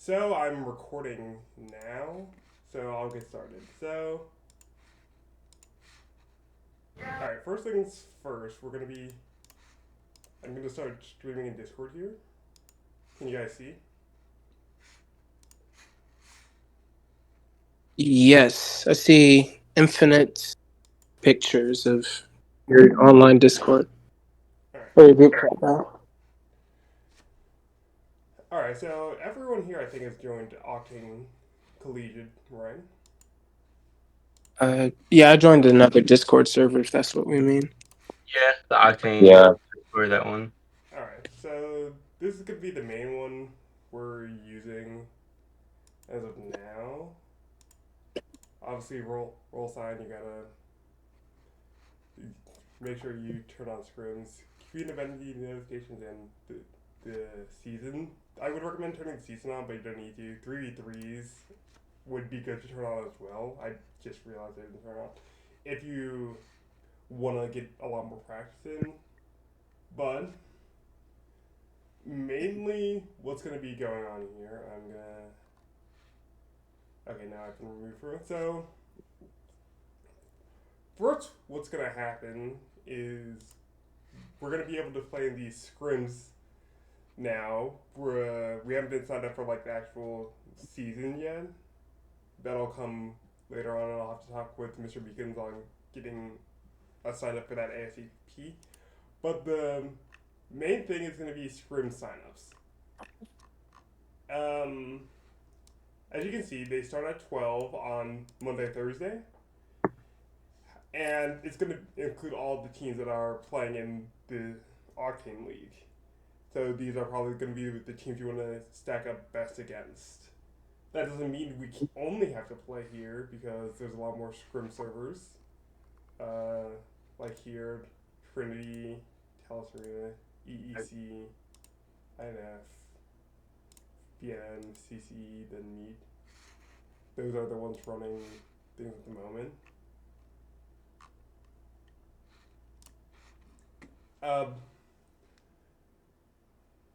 So I'm recording now, so I'll get started. Alright, first things first, I'm gonna start streaming in Discord here. Can you guys see? Yes, I see infinite pictures of your online Discord Alright. or your group chat now. Alright, so everyone here I think has joined Octane Collegiate, right? Yeah, I joined another Discord server if that's what we mean. Yeah, the Octane Yeah. for that one. Alright, so this is gonna be the main one we're using as of now. Obviously, roll sign, you gotta make sure you turn on scrims, queue event notifications, and the season. I would recommend turning the season on, but you don't need to. 3v3s would be good to turn on as well. I just realized I didn't turn on. If you want to get a lot more practice in. But mainly what's going to be going on here, I'm going to. Okay, now I can remove from it. So, first, what's going to happen is we're going to be able to play in these scrims now. We haven't been signed up for like the actual season yet. That'll come later on, and I'll have to talk with Mr. Beacons on getting us signed up for that ASAP. But the main thing is going to be scrim signups. Um, as you can see, they start at 12 on Monday, Thursday, and it's going to include all the teams that are playing in the Octane League. So these are probably going to be the teams you want to stack up best against. That doesn't mean we only have to play here because there's a lot more scrim servers. Like here, Trinity, Telesarena, EEC, INF, BN, CCE, then Meet. Those are the ones running things at the moment. Um,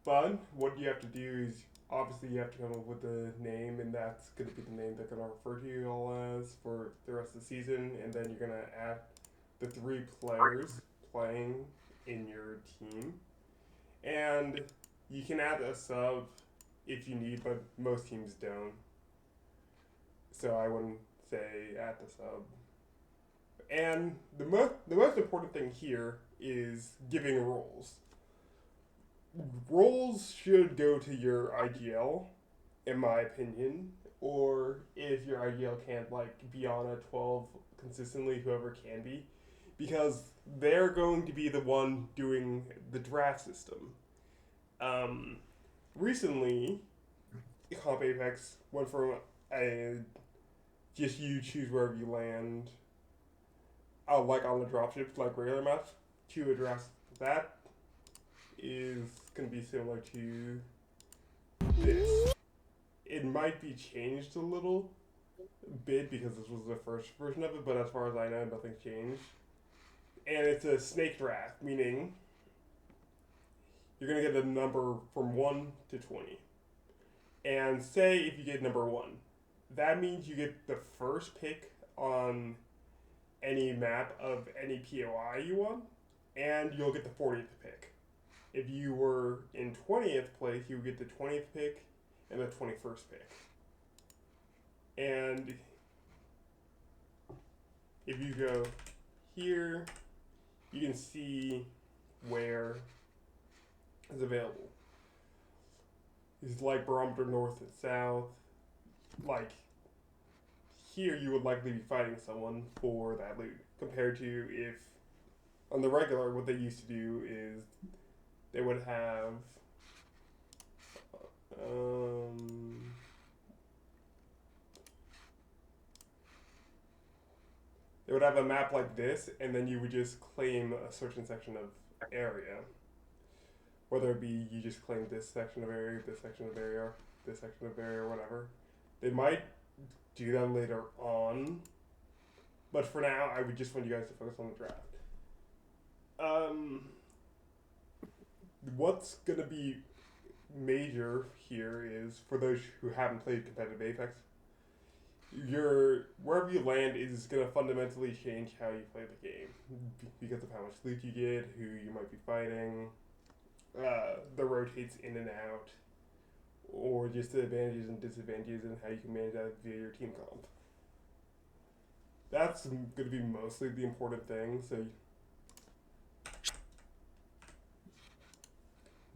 but what you have to do is obviously you have to come up with a name, and that's going to be the name they're going to refer to you all as for the rest of the season, and then you're going to add the 3 players playing in your team. And you can add a sub if you need, but most teams don't. So I wouldn't say add the sub. And the most important thing here is giving roles. Roles should go to your IGL, in my opinion, or if your IGL can't like be on a 12 consistently, whoever can be, because they're going to be the one doing the draft system. Um, Recently, Comp Apex went from a just you choose wherever you land, like on the dropship, like regular maps, to a draft that is going to be similar to this. It might be changed a little bit because this was the first version of it, but as far as I know, nothing's changed. And it's a snake draft, meaning you're going to get a number from 1 to 20. And say if you get number 1, that means you get the first pick on any map of any POI you want, and you'll get the 40th pick. If you were in 20th place, you would get the 20th pick and the 21st pick. And if you go here, you can see where is available. It's like barometer north and south. Like here, you would likely be fighting someone for that loot, compared to if on the regular, what they used to do is they would have they would have a map like this, and then you would just claim a certain section of area. Whether it be you just claim this section of area, this section of area, this section of area, or whatever. They might do that later on, but for now, I would just want you guys to focus on the draft. What's gonna be major here is for those who haven't played competitive Apex. Wherever you land is going to fundamentally change how you play the game because of how much loot you get, who you might be fighting, the rotates in and out, or just the advantages and disadvantages and how you can manage that via your team comp. That's going to be mostly the important thing. So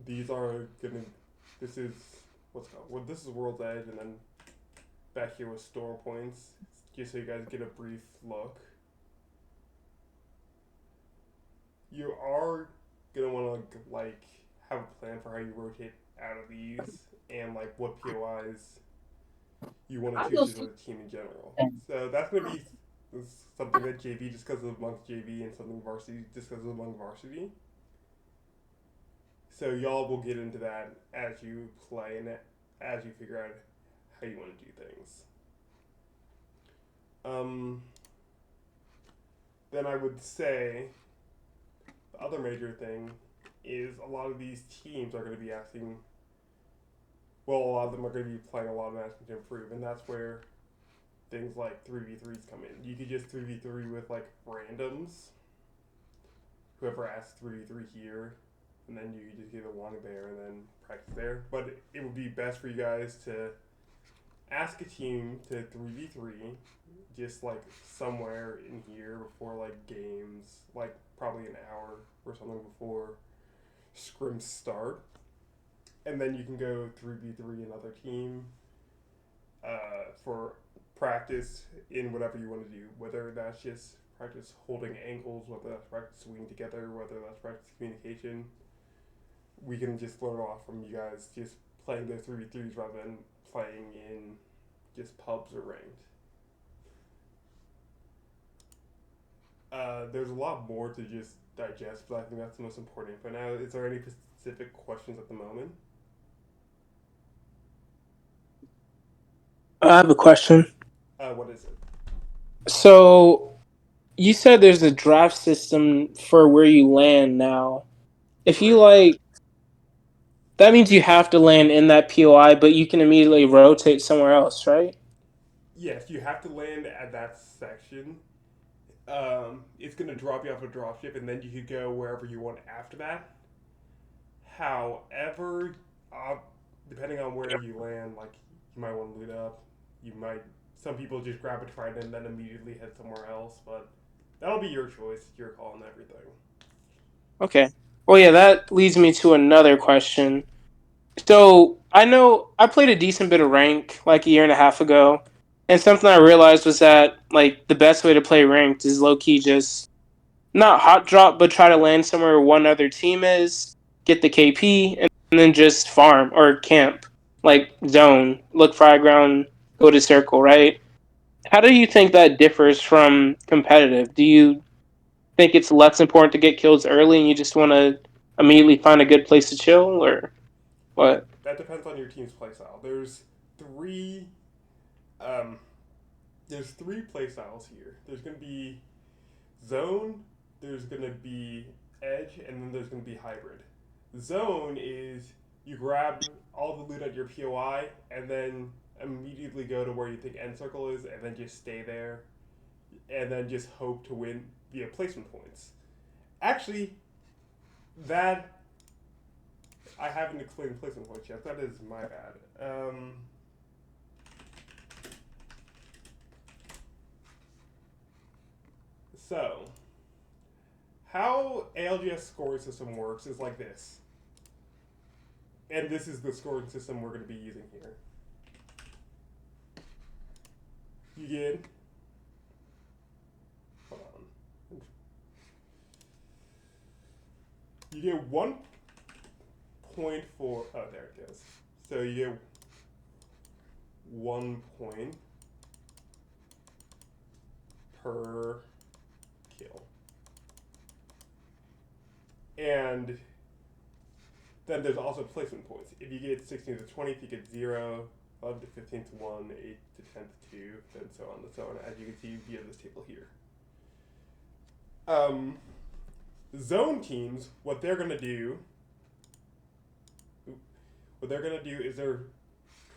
these are going to. This is what's called. Well, this is World's Edge, and then back here with Storm Points, just so you guys get a brief look. You are gonna want to like have a plan for how you rotate out of these and like what POIs you want to choose as a team in general. So that's gonna be something that JV discusses amongst JV and something varsity discusses among varsity. So y'all will get into that as you play and as you figure out how you want to do things. Then I would say the other major thing is a lot of these teams are going to be asking. Well, a lot of them are going to be playing a lot of asking to improve, and that's where things like 3v3s come in. You could just 3v3 with like randoms. Whoever asks 3v3 here, and then you just get a one there and then practice there. But it would be best for you guys to ask a team to 3v3 just like somewhere in here before like games, like probably an hour or something before scrims start. And then you can go 3v3 another team for practice in whatever you want to do, whether that's just practice holding angles, whether that's practice swinging together, whether that's practice communication. We can just learn off from you guys just playing those 3v3s rather than playing in just pubs or ranked. There's a lot more to just digest, but I think that's the most important info now. Is there any specific questions at the moment? I have a question. What is it? So, you said there's a draft system for where you land now. If you like, that means you have to land in that POI, but you can immediately rotate somewhere else, right? Yes, you have to land at that section. It's going to drop you off a dropship, and then you could go wherever you want after that. However, depending on where you land, like you might want to loot up. You might. Some people just grab a trident and then immediately head somewhere else, but that'll be your choice, your call, and everything. Okay. Well, yeah, that leads me to another question. So, I know I played a decent bit of rank like a year and a half ago, and something I realized was that like the best way to play ranked is low key just not hot drop, but try to land somewhere where one other team is, get the KP, and then just farm or camp, like zone, look for high ground, go to circle, right? How do you think that differs from competitive? Do you think it's less important to get kills early and you just want to immediately find a good place to chill, or what? That depends on your team's playstyle. Three, um, there's three playstyles here. There's going to be zone, there's going to be edge, and then there's going to be hybrid. Zone is you grab all the loot at your POI and then immediately go to where you think end circle is and then just stay there and then just hope to win via placement points. Actually, that I haven't explained placement points yet. That is my bad. So, how ALGS scoring system works is like this. And this is the scoring system we're going to be using here. You get. Hold on. You get 1.4. Oh, there it goes. So you get 1 point per kill. And then there's also placement points. If you get 16 to 20th, you get 0, 11 to 15th, 1, 8 to 10th, 2, and so on and so on, as you can see via this table here. Zone teams, what they're going to do, what they're gonna do is they're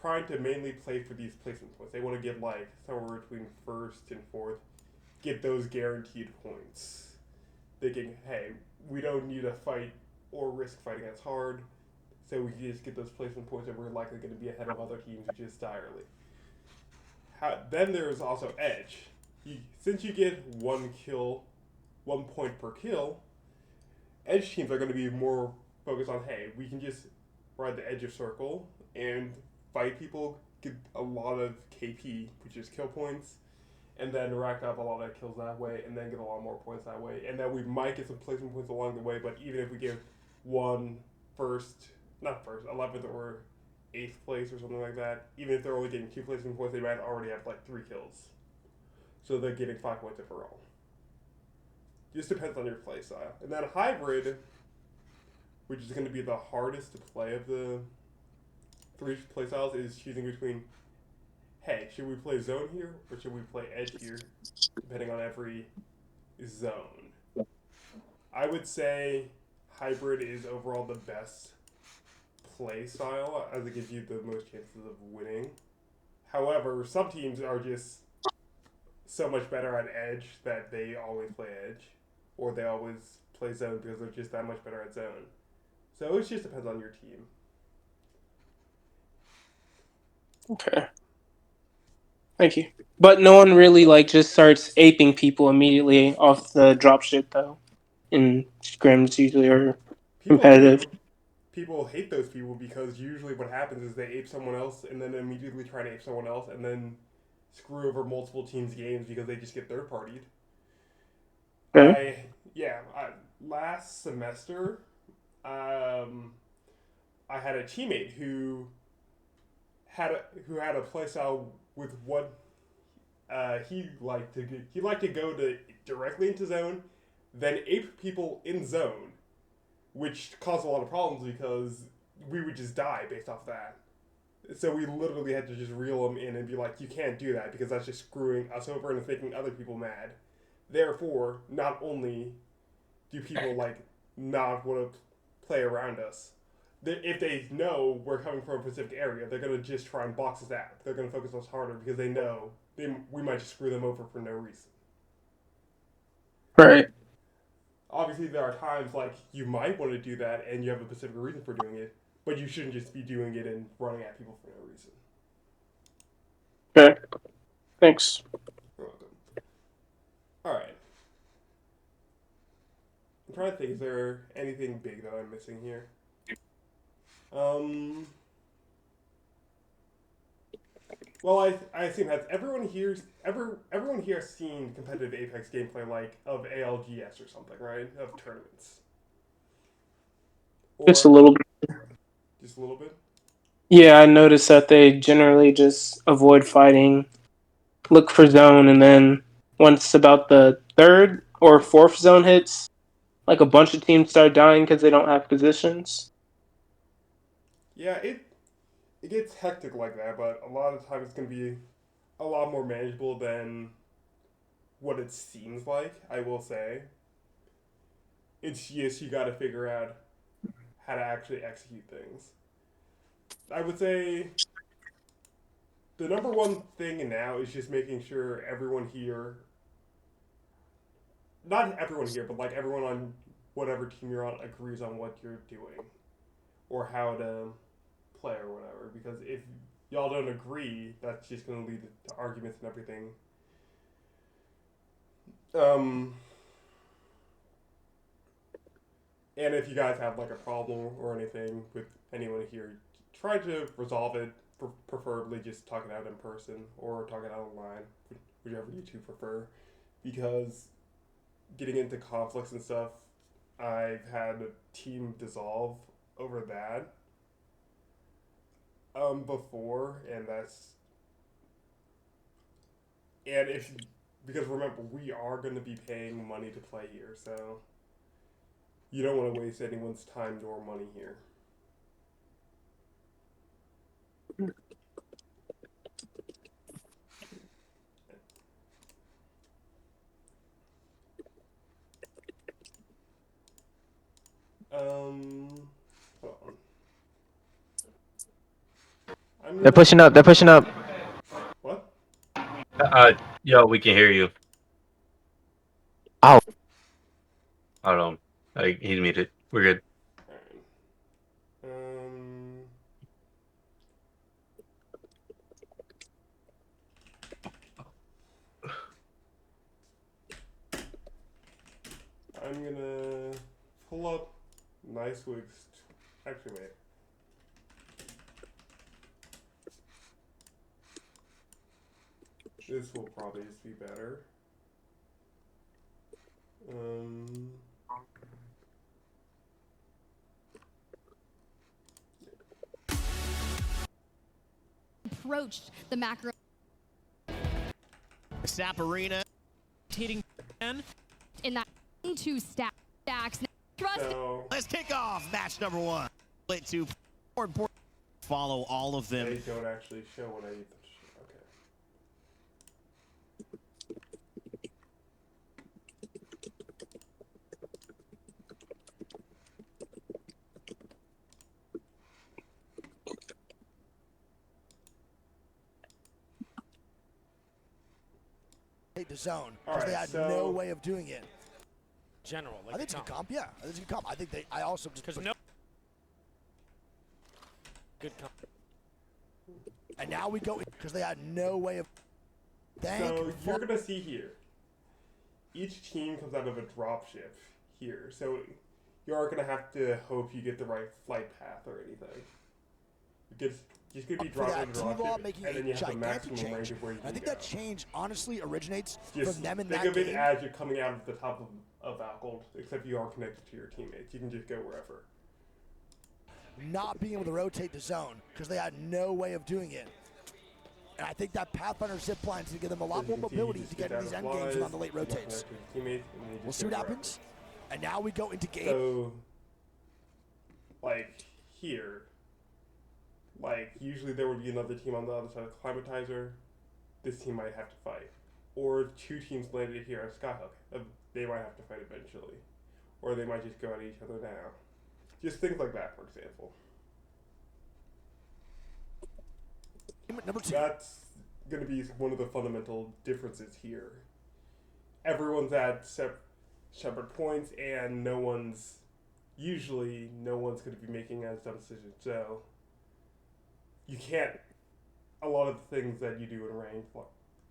trying to mainly play for these placement points. They want to get like somewhere between first and fourth, get those guaranteed points. Thinking, hey, we don't need to fight or risk fighting as hard, so we can just get those placement points and we're likely going to be ahead of other teams just direly. Then there's also edge. Since you get 1 kill, 1 point per kill, edge teams are going to be more focused on, hey, we can just ride the edge of circle and fight people, get a lot of KP, which is kill points, and then rack up a lot of kills that way, and then get a lot more points that way. And then we might get some placement points along the way, but even if we give one first, not first, 11th or 8th place or something like that, even if they're only getting 2 placement points, they might already have like 3 kills. So they're getting 5 points overall. Just depends on your play style. And then hybrid, which is going to be the hardest to play of the 3 play styles, is choosing between, hey, should we play zone here or should we play edge here, depending on every zone. I would say hybrid is overall the best play style as it gives you the most chances of winning. However, some teams are just so much better at edge that they always play edge, or they always play zone because they're just that much better at zone. So it just depends on your team. Okay. Thank you. But no one really like just starts aping people immediately off the dropship though. In scrims usually are People competitive. do. People hate those people because usually what happens is they ape someone else and then immediately try to ape someone else and then screw over multiple teams' games because they just get third partied. Okay. Last semester, I had a teammate who had a playstyle with what he liked to go to directly into zone, then ape people in zone, which caused a lot of problems because we would just die based off that. So we literally had to just reel them in and be like, you can't do that because that's just screwing us over and it's making other people mad. Therefore, not only do people not want to play around us, if they know we're coming from a specific area, they're going to just try and box us out. They're going to focus us harder because they know we might just screw them over for no reason. Right. Obviously, there are times like you might want to do that and you have a specific reason for doing it, but you shouldn't just be doing it and running at people for no reason. Okay. Thanks. You're welcome. Alright. I'm trying to think, is there anything big that I'm missing here? Well, I assume has everyone here seen competitive Apex gameplay like of ALGS or something, right? Of tournaments. Just a Or little bit. just a little bit? Yeah, I noticed that they generally just avoid fighting, look for zone, and then once about the third or fourth zone hits, like a bunch of teams start dying because they don't have positions. Yeah, it gets hectic like that, but a lot of times it's gonna be a lot more manageable than what it seems like, I will say. It's just you gotta figure out how to actually execute things. I would say the number one thing now is just making sure everyone here, not everyone here, but like everyone on whatever team you're on agrees on what you're doing or how to play or whatever. Because if y'all don't agree, that's just going to lead to arguments and everything. And if you guys have like a problem or anything with anyone here, try to resolve it. Preferably just talk it out in person or talk it out online, whichever you two prefer. Because getting into conflicts and stuff, I've had a team dissolve over that before, and if because remember we are going to be paying money to play here, so you don't want to waste anyone's time nor money here. Hold on. They're pushing up. They're pushing up. What? Yo, we can hear you. Ow. Hold on. He's muted. We're good. Alright. I'm gonna pull up Nice Wigs. Actually, wait. This will probably just be better. Approached the macro. Sap Arena hitting In that two stacks. So Let's kick off match number 1. Split to more important. Follow all of them. they don't actually show when I need them to show. Okay. The zone because they had no way of doing it. General, like I think it's a good comp. Yeah, I think it's a good comp. I think they. I also just. Because no. Good comp. And now we go because they had no way of. So you're gonna see here. Each team comes out of a dropship here, so you aren't gonna have to hope you get the right flight path or anything. You're just gonna be dropping a dropship, and then you have the maximum range of where you can go. I think that change honestly originates Just from them in think that of it game. as you're coming out of the top of Valgold, except you are connected to your teammates. You can just go wherever. Not being able to rotate the zone because they had no way of doing it. And I think that Pathfinder zip line is going to give them a lot more mobility to get into these end games and on the late rotates. We'll see what happens. And now we go into game. So, like, here, like, usually there would be another team on the other side of Climatizer. This team might have to fight. Or two teams landed here at Skyhook. They might have to fight eventually. Or they might just go at each other now. Just things like that, for example. Number 2. That's going to be one of the fundamental differences here. Everyone's at separate points, and usually no one's going to be making as dumb decisions. So you can't, a lot of the things that you do in ranked,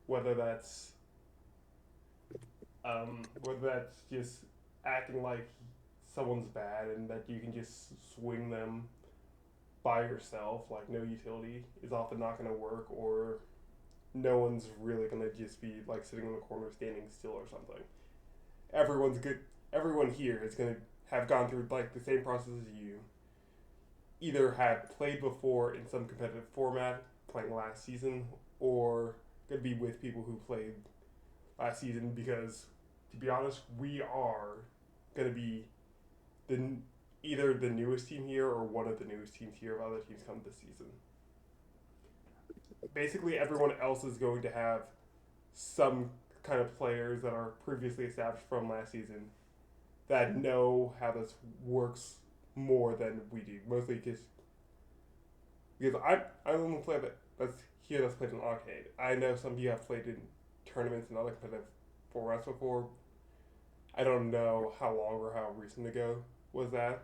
whether that's just acting like someone's bad and that you can just swing them by yourself, like no utility, is often not going to work, or no one's really going to just be like sitting in the corner standing still or something. Everyone here is going to have gone through like the same process as you, either had played before in some competitive format, playing last season, or going to be with people who played last season, because to be honest, we are going to be either the newest team here or one of the newest teams here if other teams come this season. Basically, everyone else is going to have some kind of players that are previously established from last season that know how this works more than we do. Mostly because I'm the only player that's played in Octane. I know some of you have played in tournaments and other competitive formats before. I don't know how long or how recent ago was that,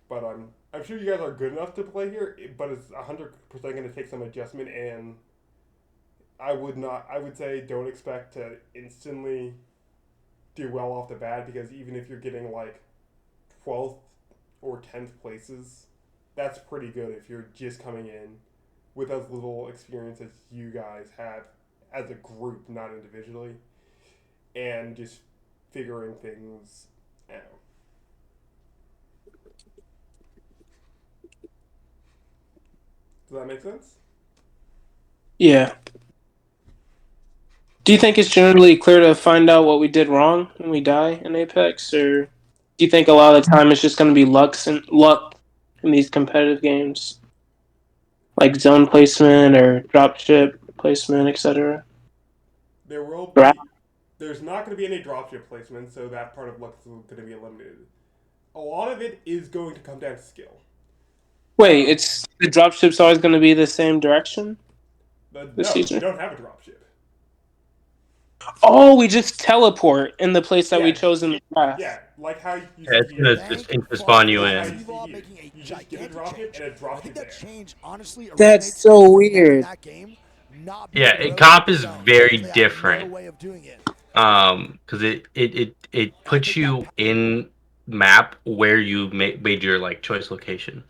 but I'm sure you guys are good enough to play here. But it's 100% going to take some adjustment, and I would say don't expect to instantly do well off the bat, because even if you're getting like 12th or 10th places, that's pretty good if you're just coming in with as little experience as you guys have as a group, not individually, and just figuring things out. Does that make sense? Yeah. Do you think it's generally clear to find out what we did wrong when we die in Apex, or do you think a lot of the time it's just going to be luck in these competitive games, like zone placement or dropship placement, etc.? There's not going to be any dropship placement, so that part of luck is going to be eliminated. A lot of it is going to come down to skill. Wait, it's the dropship's always going to be the same direction But this no, you season? don't have a dropship. Oh, we just teleport in the place that we Yeah. chose in the draft. Yeah, like how you Yeah, see it's gonna here. just Thank spawn you fuck How in. you see T-Law here. making a You just get a gigantic dropship change. and it I drops you think that there. change honestly That's originates so from them in weird. that game not being Yeah, able to rotate comp the is zone very because they had no different. way of doing it. Because it And I puts think that you in map where you made your like choice location.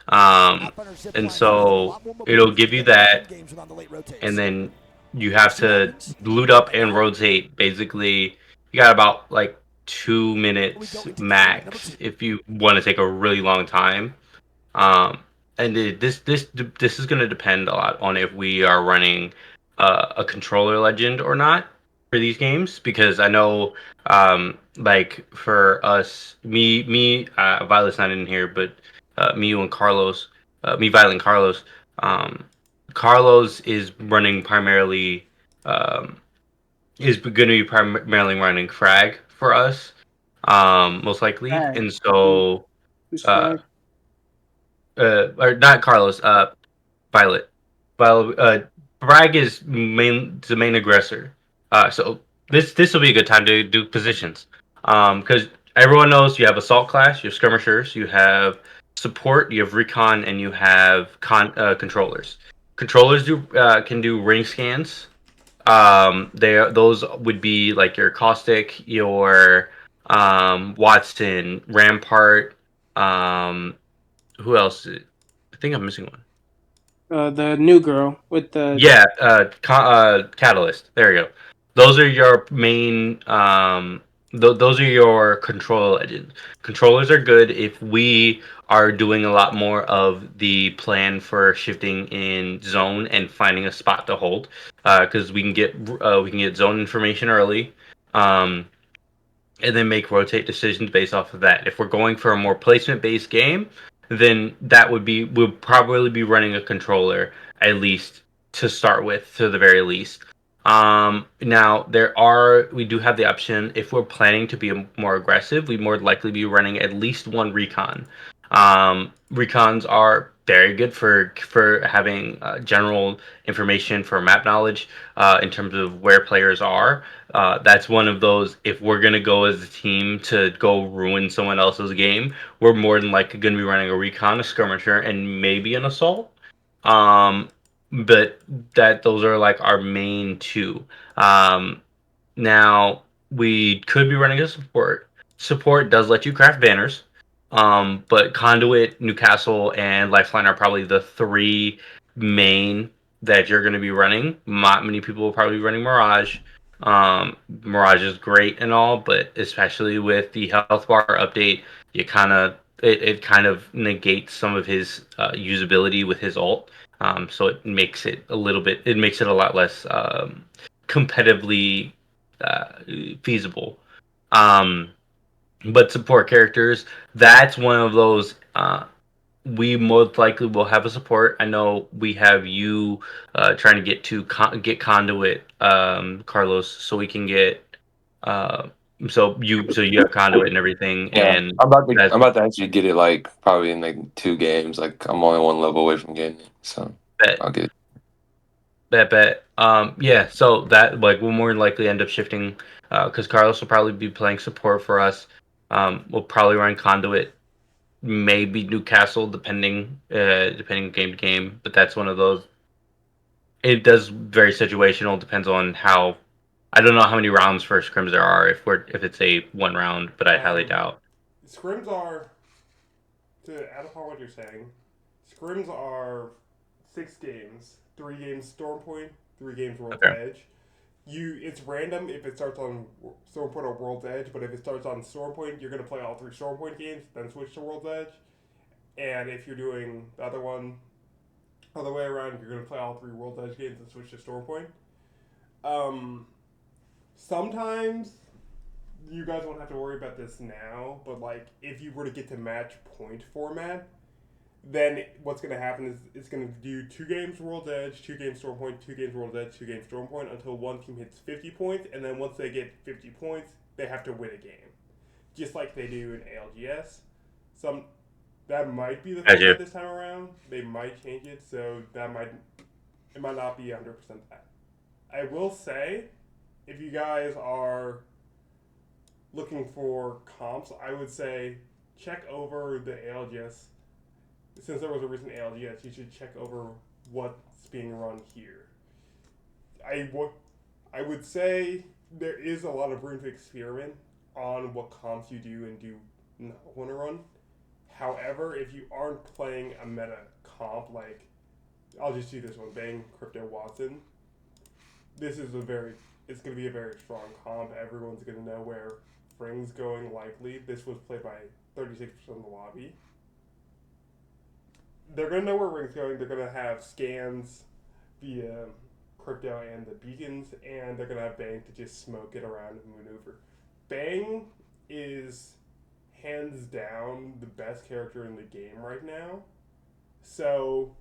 Um, Pathfinder zip and lines to give them a so lot more it'll mobility to give you get in those end that, games without the late and rotates. then you have See what to happens? loot up And and now rotate. Basically, you got about like 2 we go minutes into game number max 2. if you want to take a really long time. Um, and this is going to depend a lot on if we are running a controller legend or not for these games, because I know like for us, Violet's not in here, but me, you, and Carlos, Violet, and Carlos. Carlos is running primarily is going to be primarily running frag for us, most likely, Frag. and so. Who's Uh, frag? or not Carlos, Violet. Violet, Bragg is the main aggressor. So this will be a good time to do positions. Because everyone knows you have assault class, you have skirmishers, you have support, you have recon, and you have controllers. Controllers can do ring scans. Those would be like your caustic, your Watson, Rampart, um, who else? I think I'm missing one. The new girl with the. Yeah, Catalyst. There you go. Those are your main. Those are your control legends. Controllers are good if we are doing a lot more of the plan for shifting in zone and finding a spot to hold. Because we can get zone information early. Um, and then make rotate decisions based off of that. If we're going for a more placement based game, then we'll probably be running a controller at least to start with, to the very least. Now we do have the option if we're planning to be more aggressive, we more likely be running at least one recon. Recons are very good for having general information for map knowledge in terms of where players are. That's one of those. If we're gonna go as a team to go ruin someone else's game, we're more than likely gonna be running a recon, a skirmisher, and maybe an assault. Um, but those are like our main two. Um, Now we could be running a support. Support does let you craft banners, but Conduit, Newcastle, and Lifeline are probably the three main that you're going to be running. Not many people will probably be running Mirage. Mirage is great and all, but especially with the health bar update, you it kind of negates some of his usability with his ult. So it makes it it makes it a lot less competitively uh, feasible. Um, but support characters, that's one of those. We most likely will have a support. I know we have you trying to get conduit, Carlos, so we can get. Uh, so you have conduit and everything, Yeah, and I'm that's about to actually get it like probably in like 2 games. Like I'm only one level away from getting it, so that I'll get it. bet. Yeah, so that like we'll more than likely end up shifting because Carlos will probably be playing support for us. We'll probably run conduit, maybe Newcastle, depending game to game. But that's one of those. It does very situational. Depends on how. I don't know how many rounds for scrims there are if it's a 1 round, but I highly doubt. Scrims are, to add upon what you're saying, scrims are 6 games. 3 games Storm Point, 3 games World's Okay. Edge. It's random if it starts on Storm Point or World's Edge, but if it starts on Storm Point, you're gonna play all 3 Storm Point games, then switch to World's Edge. And if you're doing the other way around, you're gonna play all 3 World's Edge games and switch to Storm Point. Sometimes you guys won't have to worry about this now, but like if you were to get to match point format, then what's going to happen is it's going to do 2 games World's Edge, 2 games Storm Point, 2 games World's Edge, 2 games Storm Point until one team hits 50 points, and then once they get 50 points, they have to win a game, just like they do in ALGS. that might be the As you. format this time around. They might change it, so it might not be 100% that. I will say, if you guys are looking for comps, I would say check over the ALGS. Since there was a recent ALGS, you should check over what's being run here. I would say there is a lot of room to experiment on what comps you do and do not want to run. However, if you aren't playing a meta comp, like, I'll just do this one, Bang, Crypto, Watson, it's going to be a very strong comp. Everyone's going to know where Fring's going likely. This was played by 36% of the lobby. They're going to know where Ring's going. They're going to have scans via Crypto and the beacons, and they're going to have Bang to just smoke it around and maneuver. Bang is hands down the best character in the game right now. So,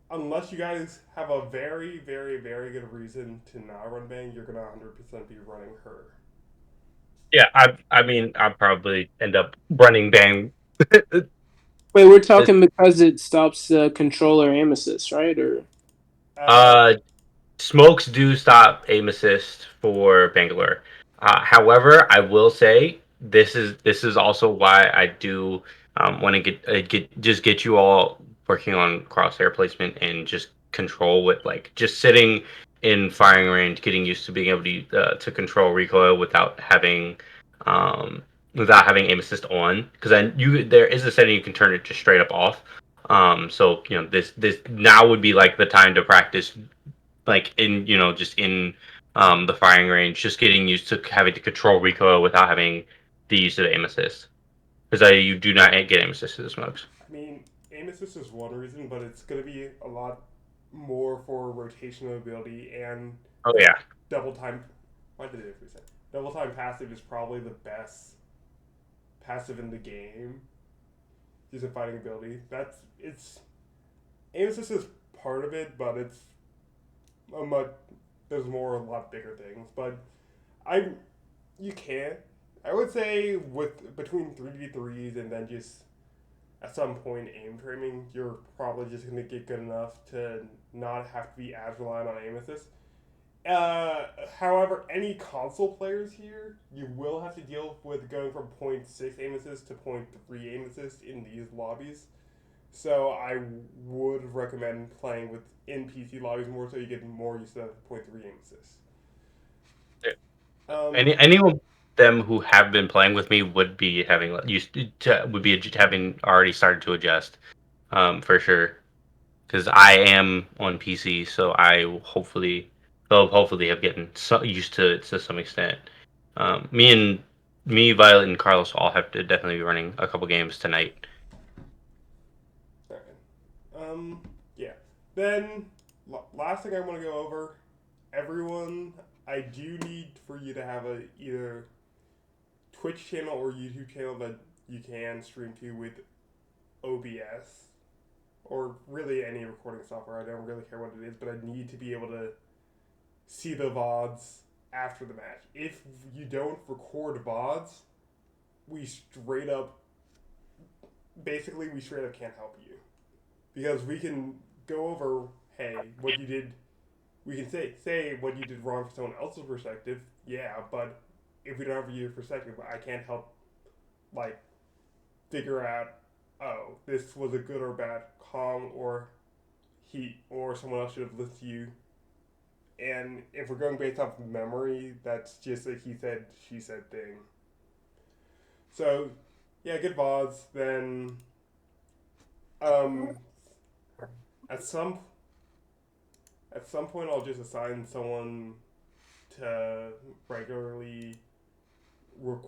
unless you guys have a very, very, very good reason to not run Bang, you're going to 100% be running her. Yeah, I mean, I'll probably end up running Bang. Wait, we're talking because it stops the controller aim assist, right? Or Smokes do stop aim assist for Bangalore. However, I will say this is also why I do want to get you all working on crosshair placement and just control with like just sitting in firing range, getting used to being able to control recoil without having aim assist on, because there is a setting you can turn it just straight up off. So this now would be like the time to practice, like in just in the firing range, just getting used to having to control recoil without having the use of aim assist, because you do not get aim assist to the smokes. I mean, aim assist is one reason, but it's going to be a lot more for rotational ability and Oh yeah. double time. Why did it reset? Double time passive is probably the best passive in the game. Just a fighting ability. Aim assist is part of it, but it's there's a lot bigger things. But you can. I would say between 3v3s and then just at some point aim trimming, you're probably just going to get good enough to not have to be as reliant on aim assist. However, any console players here, you will have to deal with going from 0.6 aim assist to 0.3 aim assist in these lobbies. So I would recommend playing with in PC lobbies more, so you get more used to 0.3 aim assist. Anyone them who have been playing with me would be having having already started to adjust, for sure, because I am on PC, so they'll hopefully have gotten used to it to some extent. Me, Violet, and Carlos all have to definitely be running a couple games tonight. Alright. Yeah. Then, last thing I want to go over, everyone, I do need for you to have either Twitch channel or YouTube channel that you can stream to with OBS, or really any recording software. I don't really care what it is, but I need to be able to see the VODs after the match. If you don't record VODs, we straight up can't help you. Because we can go over, hey, what you did, we can say what you did wrong from someone else's perspective, yeah, but if we don't have your perspective, I can't help, like, figure out, oh, this was a good or bad calm or heat, or someone else should have listened to you. And if we're going based off memory, that's just a he said, she said thing. So, yeah, good VODs. Then, at some point, I'll just assign someone to regularly do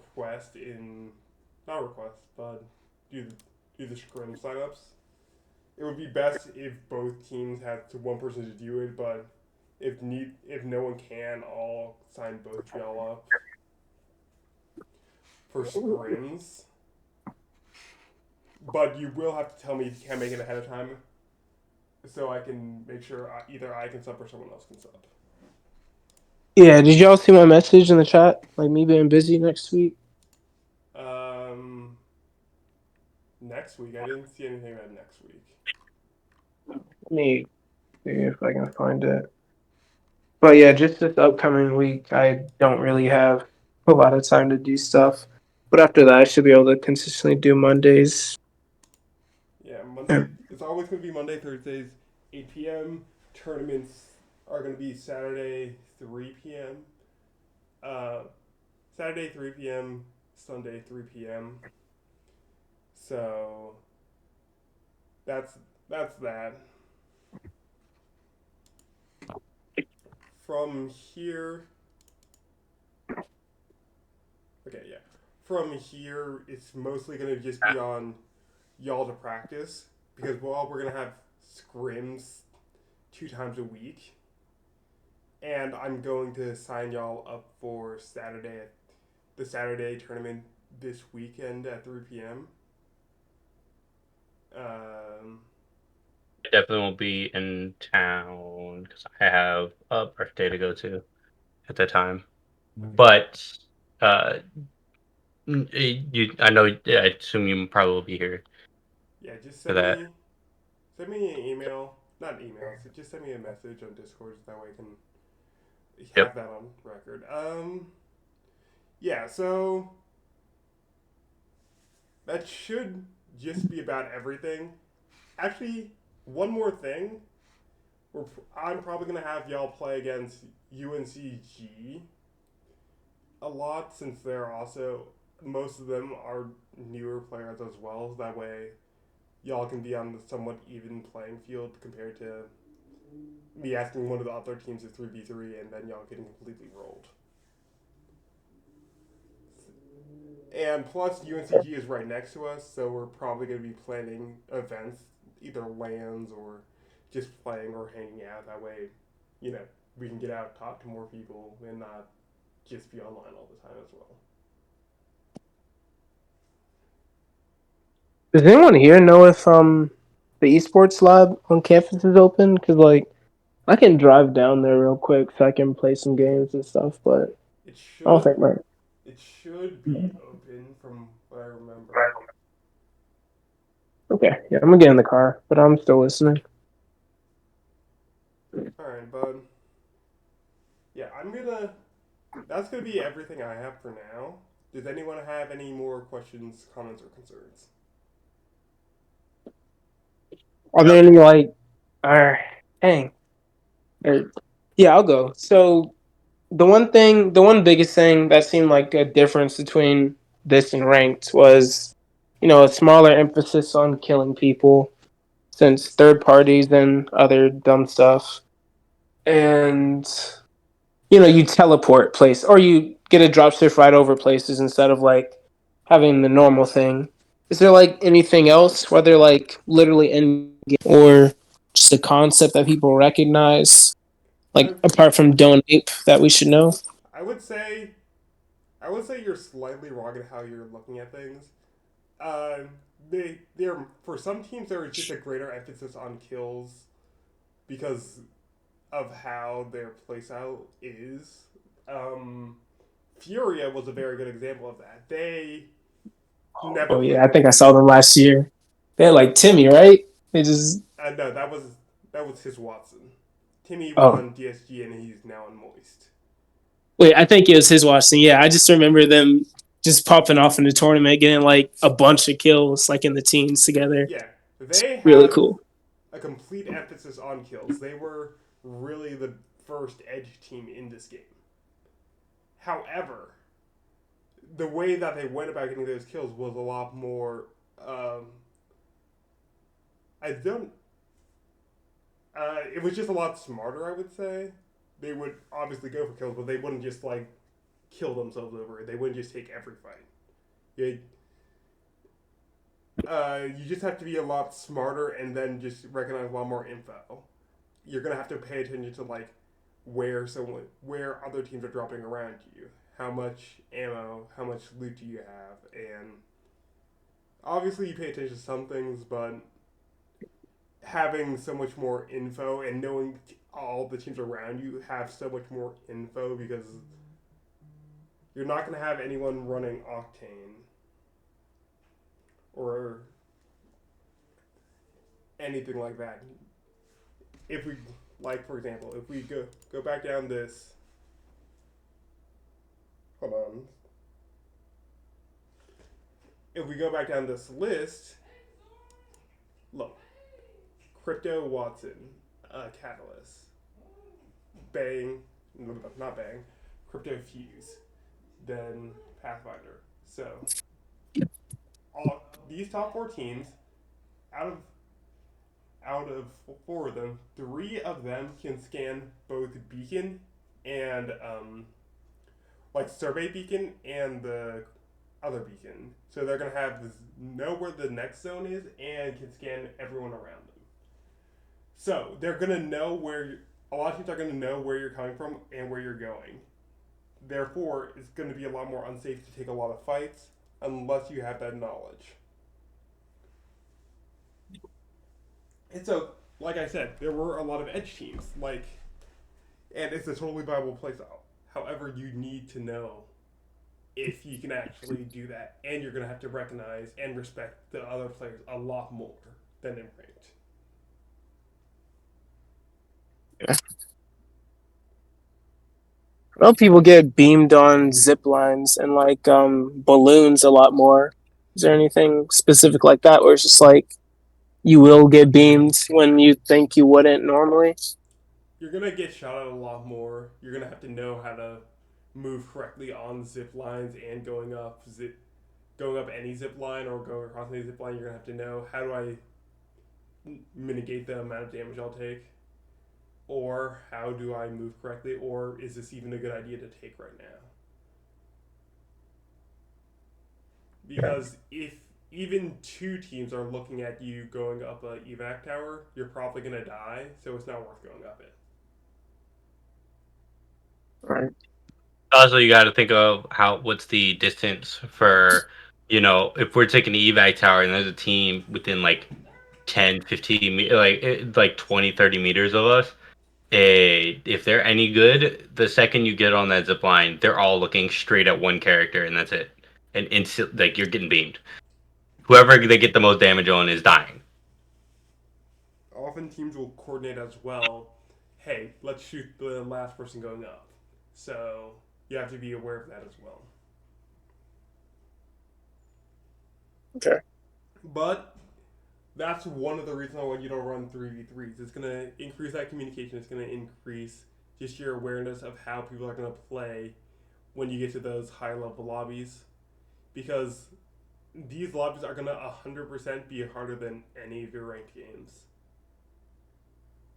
the scrim signups. It would be best if both teams had one person to do it, but if no one can, I'll sign both y'all up for scrims. But you will have to tell me if you can't make it ahead of time, so I can make sure either I can sub or someone else can sub. Yeah, did y'all see my message in the chat? Like me being busy next week? Next next week? I didn't see anything about next week. Let me see if I can find it. But yeah, just this upcoming week, I don't really have a lot of time to do stuff. But after that, I should be able to consistently do Mondays. Yeah, Monday. It's always going to be Monday, Thursdays, 8 p.m. Tournaments are going to be Saturday, 3 p.m. Saturday, 3 p.m. Sunday, 3 p.m. So that's that. From here, okay, yeah. From here, it's mostly going to just be on y'all to practice because we're going to have scrims 2 times a week. And I'm going to sign y'all up for the Saturday tournament this weekend at 3 p.m. I definitely won't be in town because I have a birthday to go to at that time. But uh, I know. Yeah, I assume you probably will be here Yeah, just for that. send me an email, not email. So just send me a message on Discord so that way I can have Yep. that on record. Yeah. So that should just be about everything. Actually, one more thing. I'm probably gonna have y'all play against UNCG a lot since they're also most of them are newer players as well. That way, y'all can be on the somewhat even playing field compared to me asking one of the other teams to 3v3 and then y'all getting completely rolled. And plus, UNCG is right next to us, so we're probably going to be planning events, either lands or just playing or hanging out. That way, we can get out, talk to more people, and not just be online all the time as well. Does anyone here know if the esports lab on campus is open? Because like I can drive down there real quick so I can play some games and stuff, but It I don't should think my it should be open from what I remember. okay. Yeah, I'm gonna get in the car, but I'm still listening. All right, bud. Yeah, That's gonna be everything I have for now. Does anyone have any more questions, comments, or concerns? Are there any like, dang, yeah, I'll go. So the one biggest thing that seemed like a difference between this and ranked was, a smaller emphasis on killing people since third parties and other dumb stuff. And you teleport place or you get a drop shift right over places instead of like having the normal thing. Is there like anything else, whether like literally in or just a concept that people recognize, I like apart from donate that we should know? I would say I would say you're slightly wrong in how you're looking at things. Uh, they're for some teams there is just a greater emphasis on kills because of how their playstyle is. Furia was a very good example of that. They never Oh play yeah, I the think I game. saw them last year. They had like Timmy, right? They just No, that was his Watson. Timmy oh won DSG and he's now on Moist. wait, I think it was his watching. Yeah, I just remember them just popping off in the tournament, getting like a bunch of kills, like in the teams together. Yeah, they Really have cool. a complete emphasis on kills. They were really the first edge team in this game. However, the way that they went about getting those kills was a lot more. I don't. It was just a lot smarter, I would say. They would obviously go for kills, but they wouldn't just like kill themselves over it. They wouldn't just take every fight. You just have to be a lot smarter and then just recognize a lot more info. You're gonna have to pay attention to like where other teams are dropping around you, how much ammo, how much loot do you have, and obviously you pay attention to some things, but having so much more info and knowing all the teams around you have so much more info because you're not gonna have anyone running Octane or anything like that. If we, like, for example, if we go back down this, hold on. If we go back down this list, look, Crypto Watson, Catalyst, Bang, not Bang, Crypto Fuse, then Pathfinder. So, all these top 4 teams, out of out of 4 of them, 3 of them can scan both Beacon and like Survey Beacon and the other beacon. So they're gonna have know where the next zone is and can scan everyone around them. So they're gonna know where a lot of teams are gonna know where you're coming from and where you're going. Therefore, it's going to be a lot more unsafe to take a lot of fights unless you have that knowledge. And so, like I said, there were a lot of edge teams, and it's a totally viable place. However, you need to know if you can actually do that, and you're going to have to recognize and respect the other players a lot more than in ranked. Yeah. I know people get beamed on zip lines and balloons a lot more. Is there anything specific like that where it's just like you will get beamed when you think you wouldn't normally? You're gonna get shot at a lot more. You're gonna have to know how to move correctly on zip lines and going up any zip line or going across any zip line. You're gonna have to know how do I mitigate the amount of damage I'll take, or how do I move correctly, or is this even a good idea to take right now? Because if even 2 teams are looking at you going up a evac tower, you're probably gonna die, so it's not worth going up it. Right. Also, you got to think of what's the distance for, if we're taking the evac tower and there's a team within like 10, 15, like 20, 30 meters of us. If they're any good, the second you get on that zip line, they're all looking straight at one character, and that's it. And instant, like, you're getting beamed. Whoever they get the most damage on is dying. Often teams will coordinate as well. Hey, let's shoot the last person going up. So you have to be aware of that as well. Okay. But that's one of the reasons why you don't run 3v3s. It's going to increase that communication. It's going to increase just your awareness of how people are going to play when you get to those high level lobbies. Because these lobbies are going to 100% be harder than any of your ranked games.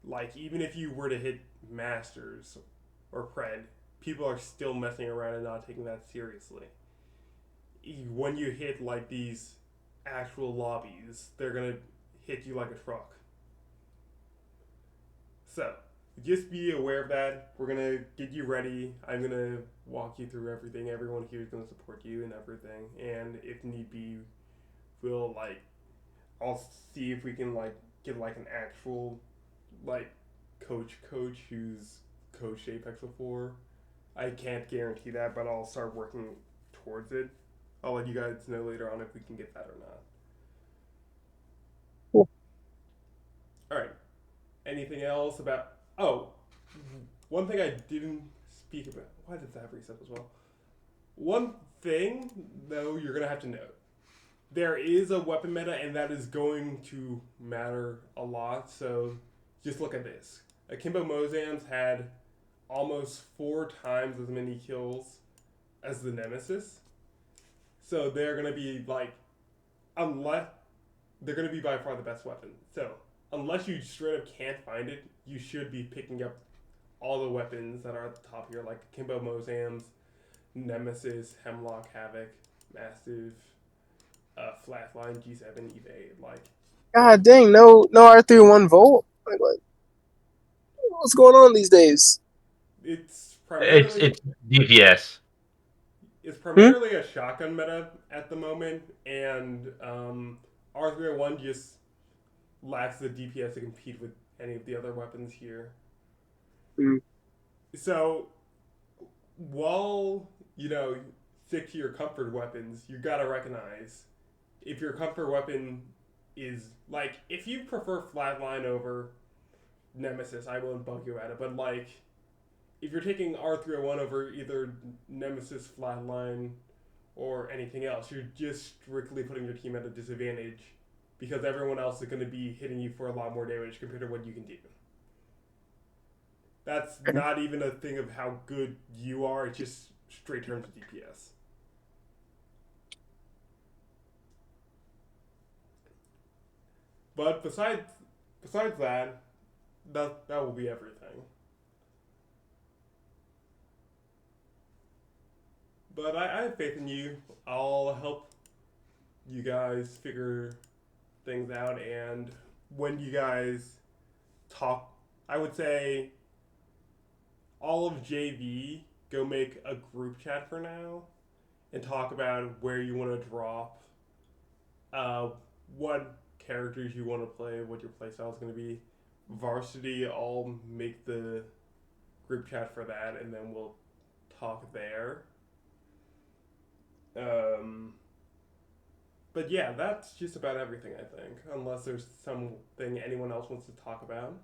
Like, even if you were to hit Masters or Pred, people are still messing around and not taking that seriously. When you hit, like, these actual lobbies, they're going to hit you like a truck. So, just be aware of that. We're going to get you ready. I'm going to walk you through everything. Everyone here is going to support you and everything. And if need be, I'll see if we can, get, an actual, coach who's coached Apex before. I can't guarantee that, but I'll start working towards it. I'll let you guys know later on if we can get that or not. Cool. Alright. Anything else about... Oh, one thing I didn't speak about... Why did that reset as well? One thing, though, you're going to have to note. There is a weapon meta, and that is going to matter a lot, so just look at this. Akimbo Mozams had almost 4 times as many kills as the Nemesis. So they're going to be, they're going to be by far the best weapon. So, unless you straight up can't find it, you should be picking up all the weapons that are at the top here, like Akimbo Mozams, Nemesis, Hemlock, Havoc, Massive, Flatline, G7, eBay, God dang, no R3 1 volt. What's going on these days? It's primarily It's DPS. It's primarily a shotgun meta at the moment, and R301 just lacks the DPS to compete with any of the other weapons here. So, while, stick to your comfort weapons, you gotta recognize if your comfort weapon is like if you prefer Flatline over Nemesis, I won't bug you at it. But like if you're taking R301 over either Nemesis, Flatline, or anything else, you're just strictly putting your team at a disadvantage because everyone else is going to be hitting you for a lot more damage compared to what you can do. That's not even a thing of how good you are, it's just straight terms of DPS. But besides that, that will be everything. But I have faith in you. I'll help you guys figure things out, and when you guys talk, I would say all of JV go make a group chat for now and talk about where you want to drop, what characters you want to play, what your playstyle is going to be. Varsity, I'll make the group chat for that, and then we'll talk there. But yeah, that's just about everything, I think. Unless there's something anyone else wants to talk about,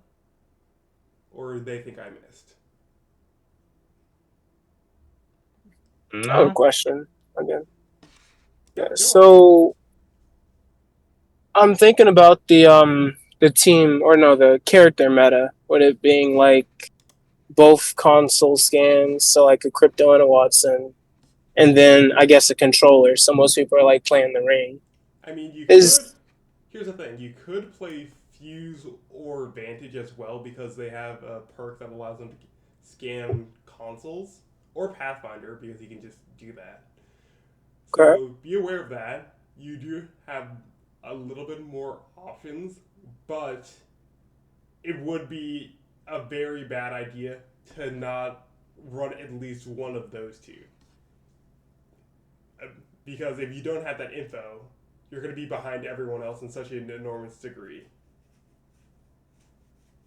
or they think I missed. I have a question again. Yeah, so I'm thinking about the team, or no, the character meta, with it being like both console scans, so like a Crypto and a Watson, and then I guess a controller. So most people are like playing the ring. I mean, you Is could. Here's the thing: you could play Fuse or Vantage as well because they have a perk that allows them to scan consoles, or Pathfinder because you can just do that. So be aware of that. You do have a little bit more options, but it would be a very bad idea to not run at least one of those two. Because if you don't have that info, you're going to be behind everyone else in such an enormous degree.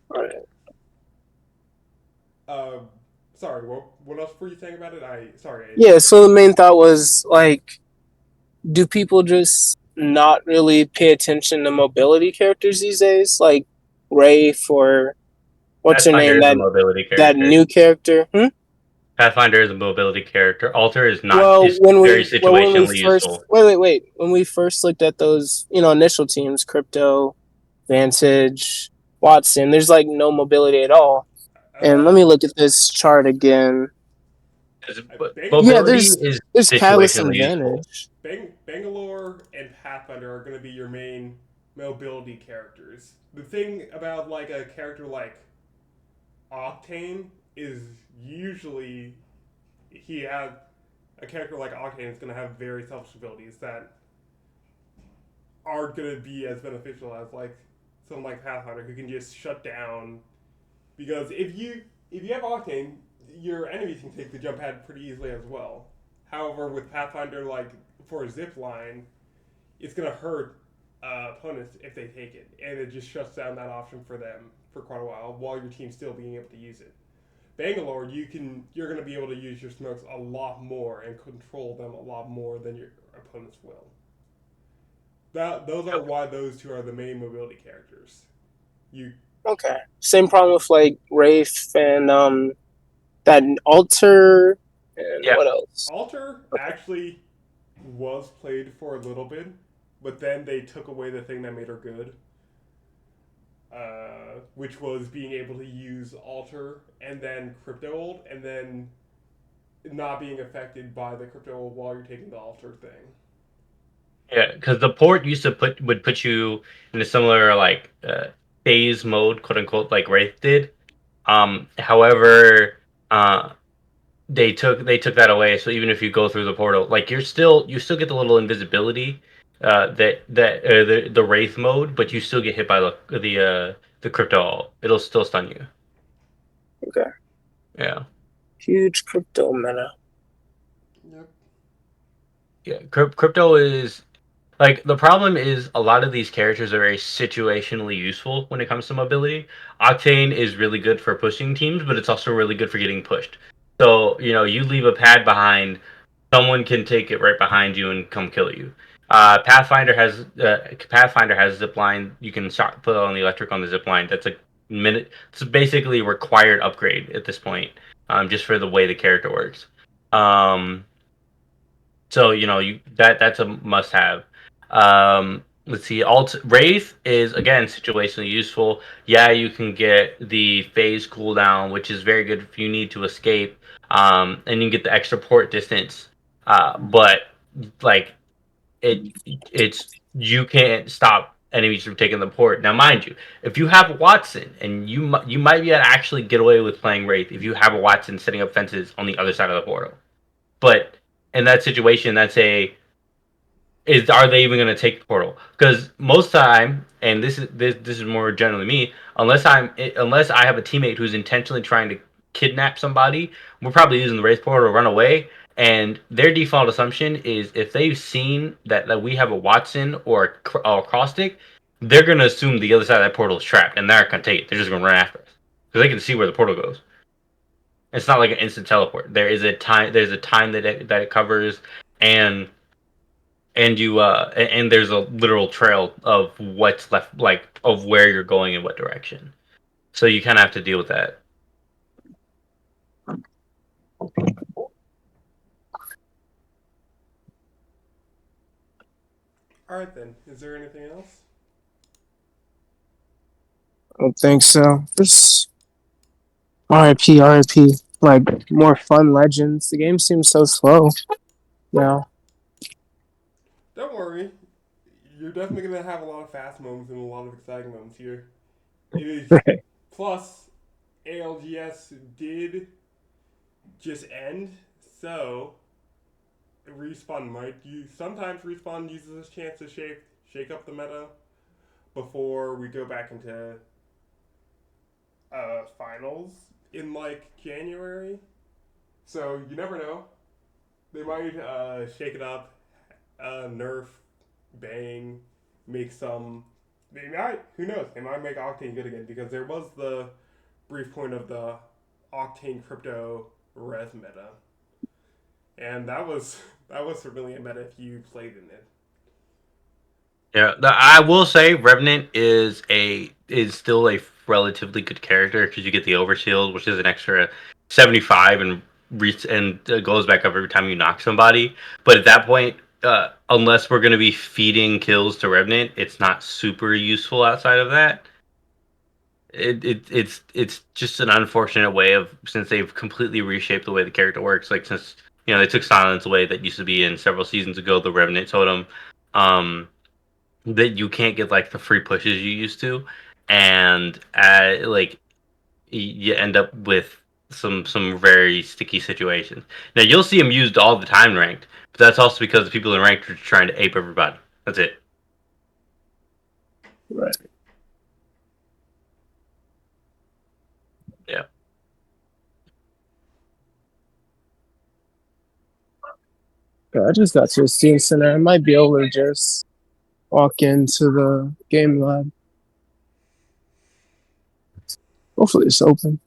Right. Sorry, what else were you saying about it? Yeah, so the main thought was like, do people just not really pay attention to mobility characters these days? Like Wraith or what's her Pathfinder name? is a mobility That character. new character? Pathfinder is a mobility character. Alter is not. Well, Is when very we situationally first useful. wait, when we first looked at those, initial teams, Crypto, Vantage, Watson, there's like no mobility at all. And let me look at this chart again. Yeah, Mobility is there's Catalyst and situationally useful. Vantage. Bangalore and Pathfinder are going to be your main mobility characters. The thing about like a character like Octane is usually a character like Octane is going to have very selfish abilities that aren't going to be as beneficial as like someone like Pathfinder who can just shut down. Because if you have Octane, your enemies can take the jump pad pretty easily as well. However, with Pathfinder, like for a zip line, it's going to hurt opponents if they take it, and it just shuts down that option for them for quite a while your team's still being able to use it. Bangalore, you're going to be able to use your smokes a lot more and control them a lot more than your opponents will. Those are why those two are the main mobility characters. Okay. Same problem with like Wraith and that Alter and what else? Alter actually was played for a little bit, but then they took away the thing that made her good. Which was being able to use Alter and then Crypto Ult, and then not being affected by the Crypto Ult while you're taking the Alter thing. Yeah, because the port would put you in a similar like phase mode, quote unquote, like Wraith did. However, they took that away. So even if you go through the portal, like you still get the little invisibility, the Wraith mode, but you still get hit by the crypto ult. It'll still stun you. Okay. Yeah. Huge crypto meta. Yep. Yeah, crypto is like the problem is a lot of these characters are very situationally useful when it comes to mobility. Octane is really good for pushing teams, but it's also really good for getting pushed. So, you leave a pad behind, someone can take it right behind you and come kill you. Pathfinder has zip line. You can put on the electric on the zip line. That's a minute. It's basically a required upgrade at this point, just for the way the character works. So that's a must have. Let's see. Wraith is again situationally useful. Yeah, you can get the phase cooldown, which is very good if you need to escape. And you can get the extra port distance. But like it's you can't stop enemies from taking the port. Now, mind you, if you have Watson, and you might be able to actually get away with playing Wraith if you have a Watson setting up fences on the other side of the portal. But in that situation, are they even going to take the portal? Because most time, and this is more generally me, unless I have a teammate who's intentionally trying to kidnap somebody, we're probably using the race portal to run away. And their default assumption is if they've seen that we have a Watson or a Caustic, they're going to assume the other side of that portal is trapped, and they're not going to take it. They're just going to run after us because they can see where the portal goes. It's not like an instant teleport. There is a time. There's a time that it covers, and and there's a literal trail of what's left, like of where you're going in what direction. So you kind of have to deal with that. All right then. Is there anything else? I don't think so. Just RIP, RIP. Like more fun legends. The game seems so slow now. Don't worry. You're definitely gonna have a lot of fast moments and a lot of exciting moments here. It is Right. plus ALGS did just end, so sometimes Respawn uses this chance to shake up the meta before we go back into finals in like January. So you never know. They might shake it up, nerf, bang, make some. They might. Who knows? They might make Octane good again because there was the brief point of the Octane crypto res meta, and that was really a meta if you played in it. Yeah, I will say Revenant is still a relatively good character because you get the Overshield, which is an extra 75 and goes back up every time you knock somebody. But at that point, unless we're going to be feeding kills to Revenant, it's not super useful outside of that. It's just an unfortunate way of, since they've completely reshaped the way the character works. Like, since they took Silence away, that used to be in several seasons ago, the Revenant totem. That you can't get like the free pushes you used to, and like you end up with some very sticky situations. Now you'll see them used all the time ranked, but that's also because the people in ranked are trying to ape everybody. That's it. Right. Yeah. I just got to a Steam Center. I might be able to just walk into the game lab. Hopefully it's open.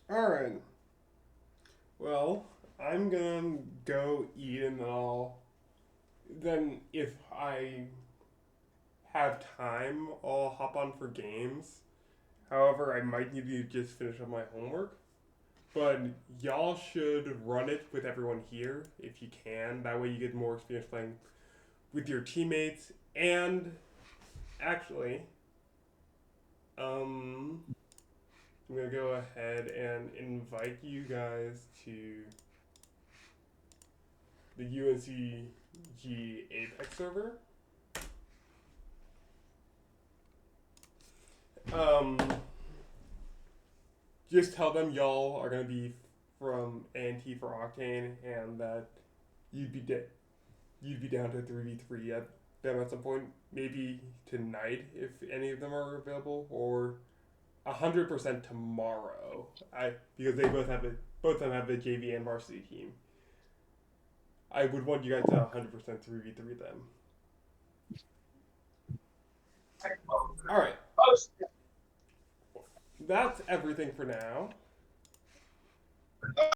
All right. Well, I'm gonna go eat and then if I have time, I'll hop on for games. However, I might need to just finish up my homework. But y'all should run it with everyone here if you can. That way you get more experience playing with your teammates. And actually, I'm gonna go ahead and invite you guys to the UNCG Apex server. Just tell them y'all are gonna be from A&T for Octane, and that you'd be down to 3v3 at them at some point, maybe tonight if any of them are available, or 100% tomorrow. Because they both of them have a JV and varsity team. I would want you guys to 100% 3v3 them. Alright. That's everything for now.